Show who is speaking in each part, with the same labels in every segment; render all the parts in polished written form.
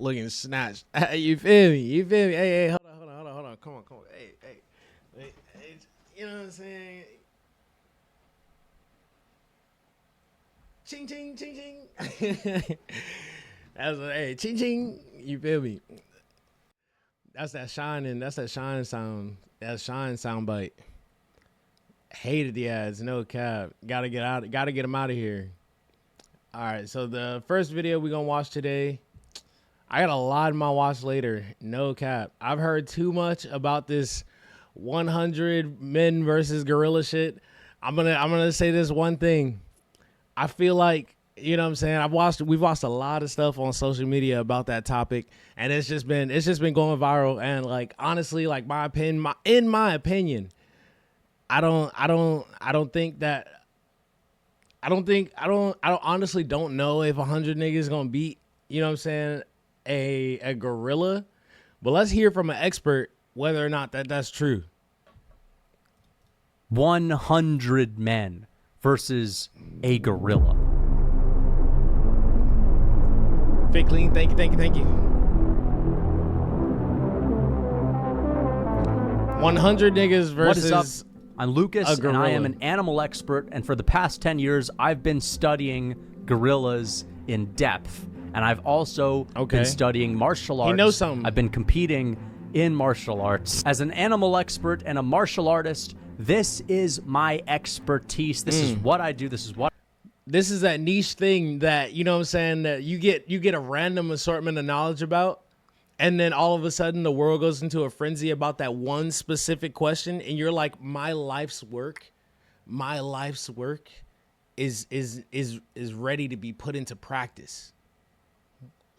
Speaker 1: looking snatched. You feel me? You feel me? Hey, hold on. Come on. Hey, you know what I'm saying? Ching, ching, ching, ching. That's hey, ching, ching. You feel me? That's that shining. That's that shine sound. That shine sound bite. Hated the ads. No cap. Gotta get out. Gotta get them out of here. All right. So the first video we gonna watch today. I got a lot in my watch later. No cap. I've heard too much about this 100 men versus gorilla shit. I'm gonna say this one thing. I feel like, you know what I'm saying, we've watched a lot of stuff on social media about that topic, and it's just been going viral. And like, honestly, like in my opinion, I honestly don't know if 100 niggas gonna beat, you know what I'm saying, a gorilla. But let's hear from an expert whether or not that's true.
Speaker 2: 100 men versus a gorilla.
Speaker 1: Fit clean, thank you. 100 niggas versus.
Speaker 2: What is up? I'm Lucas, and I am an animal expert, and for the past 10 years, I've been studying gorillas in depth, and I've also been studying martial arts.
Speaker 1: He knows something.
Speaker 2: I've been competing in martial arts. As an animal expert and a martial artist, this is my expertise. This is what I do. This is that
Speaker 1: niche thing that, you know what I'm saying, that you get a random assortment of knowledge about, and then all of a sudden the world goes into a frenzy about that one specific question, and you're like, my life's work is ready to be put into practice.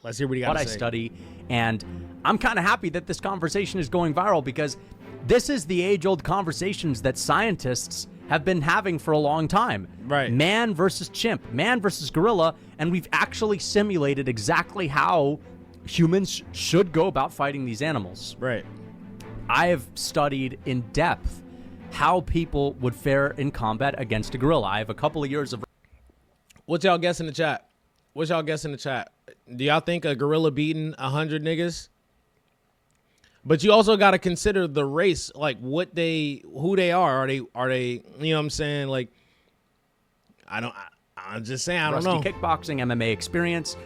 Speaker 1: Let's hear what you got to say.
Speaker 2: What I study, and I'm kind of happy that this conversation is going viral, because this is the age-old conversations that scientists have been having for a long time.
Speaker 1: Right.
Speaker 2: Man versus chimp, man versus gorilla, and we've actually simulated exactly how humans should go about fighting these animals.
Speaker 1: Right.
Speaker 2: I have studied in depth how people would fare in combat against a gorilla. I have a couple of years of...
Speaker 1: What y'all guess in the chat? Do y'all think a gorilla beating 100 niggas? But you also got to consider the race, like who they are. Are they, you know what I'm saying? Like, I'm just saying, I don't know.
Speaker 2: Rusty kickboxing, MMA experience,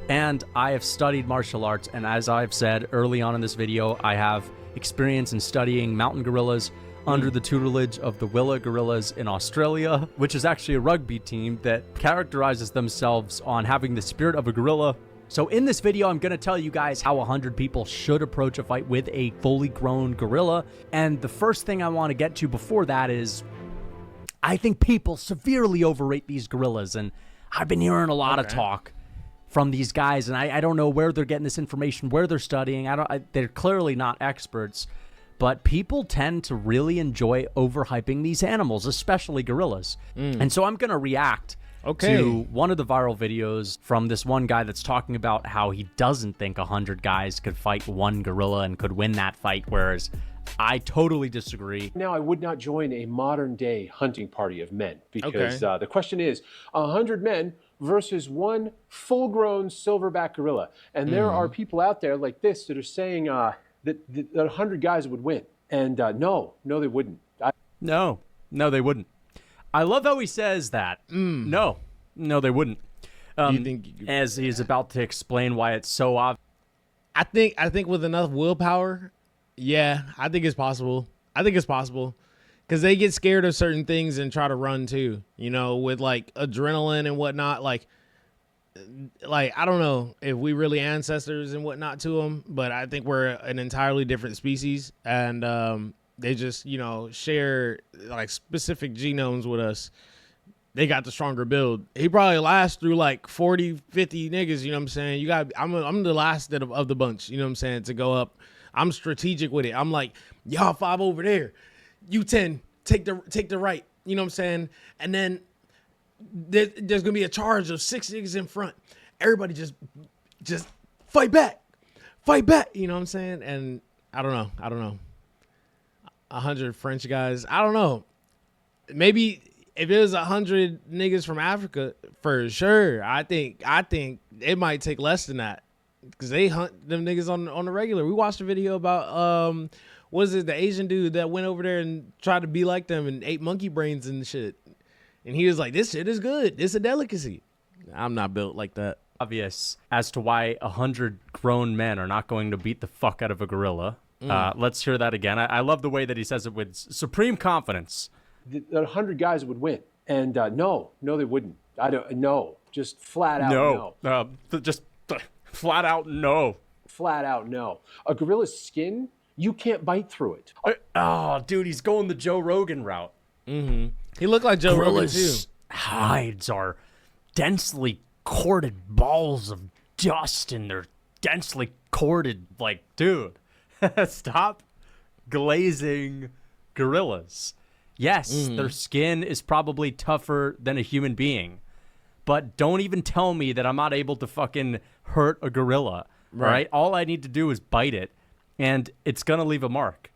Speaker 2: and I have studied martial arts. And as I've said early on in this video, I have experience in studying mountain gorillas under the tutelage of the Willa Gorillas in Australia, which is actually a rugby team that characterizes themselves on having the spirit of a gorilla. So in this video, I'm going to tell you guys how 100 people should approach a fight with a fully grown gorilla. And the first thing I want to get to before that is, I think people severely overrate these gorillas. And I've been hearing a lot of talk from these guys, and I don't know where they're getting this information, where they're studying. They're clearly not experts. But people tend to really enjoy overhyping these animals, especially gorillas. And so I'm going to react to one of the viral videos from this one guy that's talking about how he doesn't think 100 guys could fight one gorilla and could win that fight, whereas I totally disagree.
Speaker 3: Now, I would not join a modern-day hunting party of men, because the question is 100 men versus one full-grown silverback gorilla. And there are people out there like this that are saying that 100 guys would win. And no, they wouldn't.
Speaker 2: No, they wouldn't. I love how he says that. No, they wouldn't.
Speaker 1: You think
Speaker 2: as he's about to explain why it's so obvious.
Speaker 1: I think with enough willpower, yeah, I think it's possible. Because they get scared of certain things and try to run too. You know, with like adrenaline and whatnot. Like I don't know if we really ancestors and whatnot to them, but I think we're an entirely different species, and they just, you know, share like specific genomes with us. They got the stronger build. He probably lasts through like 40, 50 niggas, you know what I'm saying? I'm the last of the bunch, you know what I'm saying, to go up. I'm strategic with it. I'm like, y'all 5 over there. You 10, take the right, you know what I'm saying? And then there's going to be a charge of 6 niggas in front. Everybody just fight back, you know what I'm saying? And I don't know. 100 French guys. I don't know. Maybe if it was 100 niggas from Africa, for sure. I think it might take less than that. because they hunt them niggas on the regular. We watched a video about was it the Asian dude that went over there and tried to be like them and ate monkey brains and shit, and he was like, "This shit is good. It's a delicacy." I'm not built like that.
Speaker 2: Obvious as to why 100 grown men are not going to beat the fuck out of a gorilla. Let's hear that again. I love the way that he says it with supreme confidence.
Speaker 3: The 100 guys would win, and no, they wouldn't. I don't. No, just flat out no.
Speaker 2: Just flat out no.
Speaker 3: Flat out no. A gorilla's skin, you can't bite through it.
Speaker 2: Oh, dude, he's going the Joe Rogan route.
Speaker 1: Mm-hmm. He looked like Joe Rogan too.
Speaker 2: Hides are densely corded balls of dust, and they're densely corded. Like, dude, stop glazing gorillas. Yes, their skin is probably tougher than a human being, but don't even tell me that I'm not able to fucking hurt a gorilla. Right? All I need to do is bite it, and it's gonna leave a mark.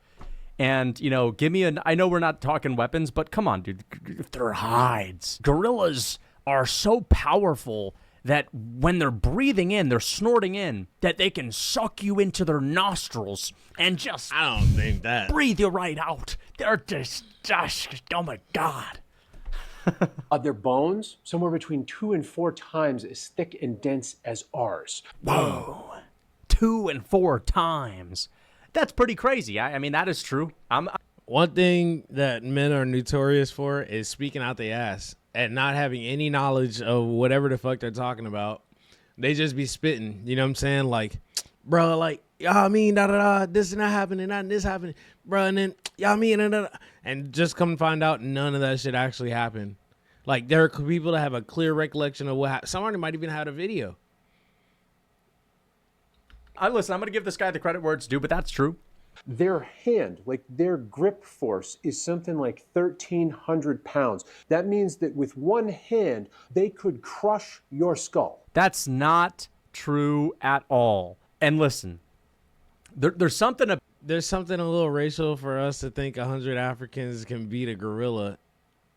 Speaker 2: And, you know, give me I know we're not talking weapons, but come on, dude. If they're hides, gorillas are so powerful that when they're breathing in, they're snorting in, that they can suck you into their nostrils and just
Speaker 1: I don't think that.
Speaker 2: Breathe you right out. They're just oh my God.
Speaker 3: Their bones, somewhere between 2 and 4 times as thick and dense as ours.
Speaker 2: Whoa. 2 and 4 times. That's pretty crazy. I mean, that is true.
Speaker 1: One thing that men are notorious for is speaking out the ass and not having any knowledge of whatever the fuck they're talking about. They just be spitting, you know what I'm saying? Like, bro, like, y'all mean, this and that happening, and this happening, bro, and then, y'all mean, and just come to find out none of that shit actually happened. Like, there are people that have a clear recollection of what happened. Somebody might even have a video.
Speaker 2: Listen, I'm going to give this guy the credit where it's due, but that's true.
Speaker 3: Their hand, like their grip force, is something like 1,300 pounds. That means that with one hand, they could crush your skull.
Speaker 2: That's not true at all. And listen, there's something a
Speaker 1: little racial for us to think 100 Africans can beat a gorilla.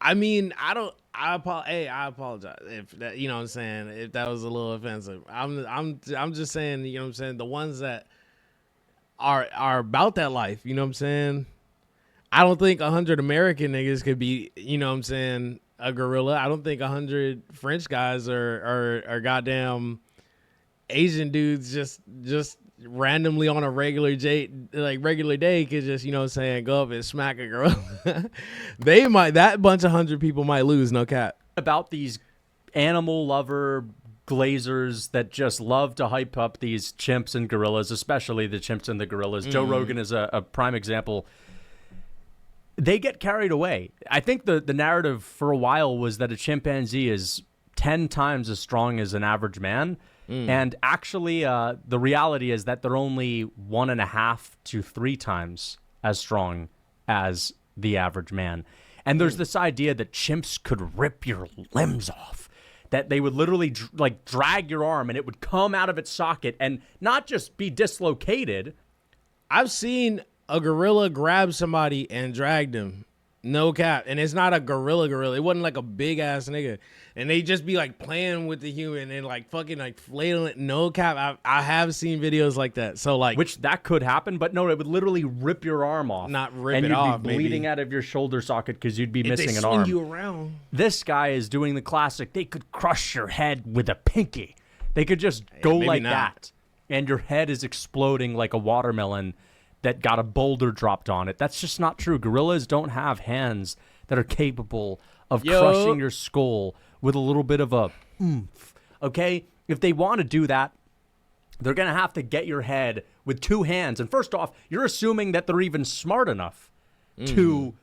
Speaker 1: I mean, I apologize if that, you know what I'm saying, if that was a little offensive. I'm just saying, you know what I'm saying, the ones that are about that life, you know what I'm saying? I don't think 100 American niggas could be, you know what I'm saying, a gorilla. I don't think 100 French guys are goddamn Asian dudes just randomly on a regular day could just, you know what I'm saying, go up and smack a gorilla. That bunch of 100 people might lose, no cap.
Speaker 2: About these animal lover glazers that just love to hype up these chimps and gorillas, especially the chimps and the gorillas. Joe Rogan is a prime example. They get carried away. I think the narrative for a while was that a chimpanzee is 10 times as strong as an average man. And actually, the reality is that they're only 1.5 to 3 times as strong as the average man. And there's this idea that chimps could rip your limbs off, that they would literally drag your arm and it would come out of its socket and not just be dislocated.
Speaker 1: I've seen a gorilla grab somebody and drag them. No cap. And it's not a gorilla. It wasn't like a big ass nigga. And they just be like playing with the human and like fucking like flailing. No cap. I have seen videos like that. So like,
Speaker 2: which that could happen, but no, it would literally rip your arm off.
Speaker 1: Not rip it off,
Speaker 2: and you'd be bleeding out of your shoulder socket because you'd be missing an
Speaker 1: arm.
Speaker 2: They
Speaker 1: swing you around.
Speaker 2: This guy is doing the classic. They could crush your head with a pinky. They could just go like that, and your head is exploding like a watermelon that got a boulder dropped on it. That's just not true. Gorillas don't have hands that are capable of crushing your skull with a little bit of a oomph. Okay? If they want to do that, they're going to have to get your head with 2 hands. And first off, you're assuming that they're even smart enough to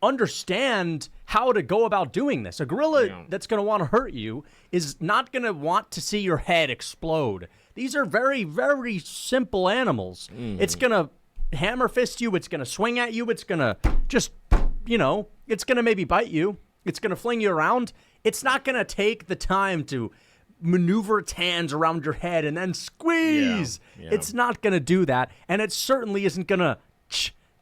Speaker 2: understand how to go about doing this. A gorilla that's going to want to hurt you is not going to want to see your head explode. These are very, very simple animals. It's going to hammer fist you. It's going to swing at you. It's going to just, it's going to maybe bite you. It's going to fling you around. It's not going to take the time to maneuver its hands around your head and then squeeze. Yeah. It's not going to do that. And it certainly isn't going to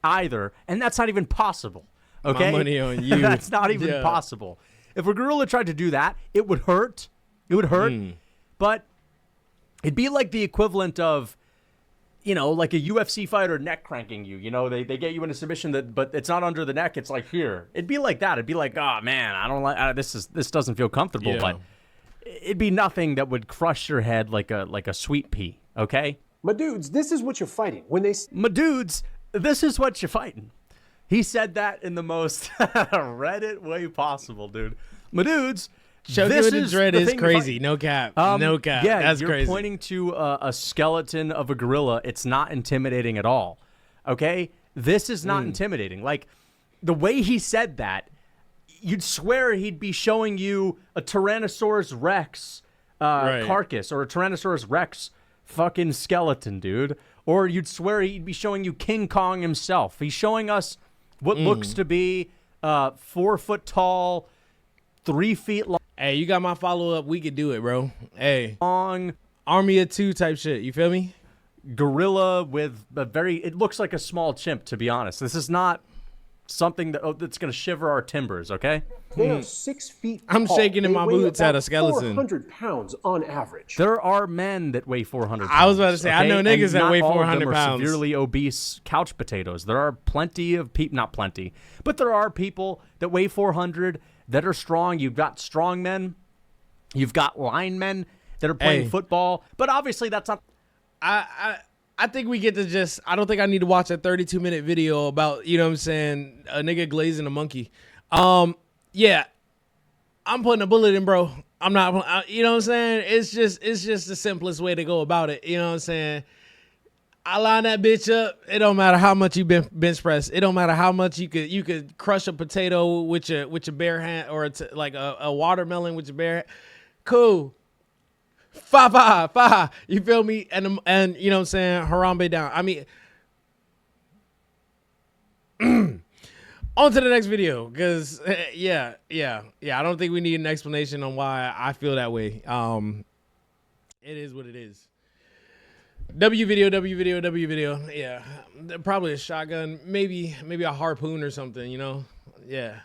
Speaker 2: either. And that's not even possible. Okay?
Speaker 1: My money on you.
Speaker 2: That's not even possible. If a gorilla tried to do that, it would hurt. It would hurt. But It'd be like the equivalent of, you know, like a UFC fighter neck cranking you. You know, they get you in a submission but it's not under the neck. It's like here. It'd be like that. It'd be like, oh man, I don't like this doesn't feel comfortable.
Speaker 1: Yeah.
Speaker 2: But it'd be nothing that would crush your head like a sweet pea. Okay,
Speaker 3: My dudes, this is what you're fighting. When they
Speaker 2: my dudes, this is what you're fighting. He said that in the most Reddit way possible, dude. My dudes.
Speaker 1: This is dread is crazy. No cap. No cap.
Speaker 2: Yeah,
Speaker 1: That's
Speaker 2: you're
Speaker 1: crazy.
Speaker 2: pointing to a skeleton of a gorilla. It's not intimidating at all. Okay? This is not intimidating. Like, the way he said that, you'd swear he'd be showing you a Tyrannosaurus Rex carcass or a Tyrannosaurus Rex fucking skeleton, dude. Or you'd swear he'd be showing you King Kong himself. He's showing us what looks to be 4 foot tall, 3 feet long.
Speaker 1: Hey, you got my follow up. We could do it, bro. Hey,
Speaker 2: Long
Speaker 1: Army of Two type shit. You feel me?
Speaker 2: gorilla with a it looks like a small chimp, to be honest. This is not something that's going to shiver our timbers, okay?
Speaker 3: They are 6 feet
Speaker 1: I'm
Speaker 3: tall.
Speaker 1: shaking in
Speaker 3: They
Speaker 1: my
Speaker 3: weigh
Speaker 1: boots at
Speaker 3: about
Speaker 1: a skeleton.
Speaker 3: 400 pounds on average.
Speaker 2: There are men that weigh 400 pounds.
Speaker 1: I was about to say, I know
Speaker 2: okay?
Speaker 1: niggas
Speaker 2: And
Speaker 1: that
Speaker 2: not
Speaker 1: weigh
Speaker 2: all of them
Speaker 1: 400
Speaker 2: are
Speaker 1: pounds.
Speaker 2: severely obese couch potatoes. There are plenty of people, not plenty, but there are people that weigh 400 that are strong. You've got strong men. You've got linemen that are playing
Speaker 1: Hey.
Speaker 2: football. But obviously that's not...
Speaker 1: I think we get to just, I don't think I need to watch a 32-minute video about, you know what I'm saying, a nigga glazing a monkey. Yeah, I'm putting a bullet in, bro. I'm not, you know what I'm saying? It's just the simplest way to go about it. You know what I'm saying? I line that bitch up. It don't matter how much you bench press. It don't matter how much you could crush a potato with your bare hand, or like a watermelon with your bare hand. Cool. Fa. You feel me? And you know what I'm saying? Harambe down. I mean, on to the next video, because yeah. I don't think we need an explanation on why I feel that way. It is what it is. W video. Yeah, probably a shotgun, maybe a harpoon or something. You know, yeah.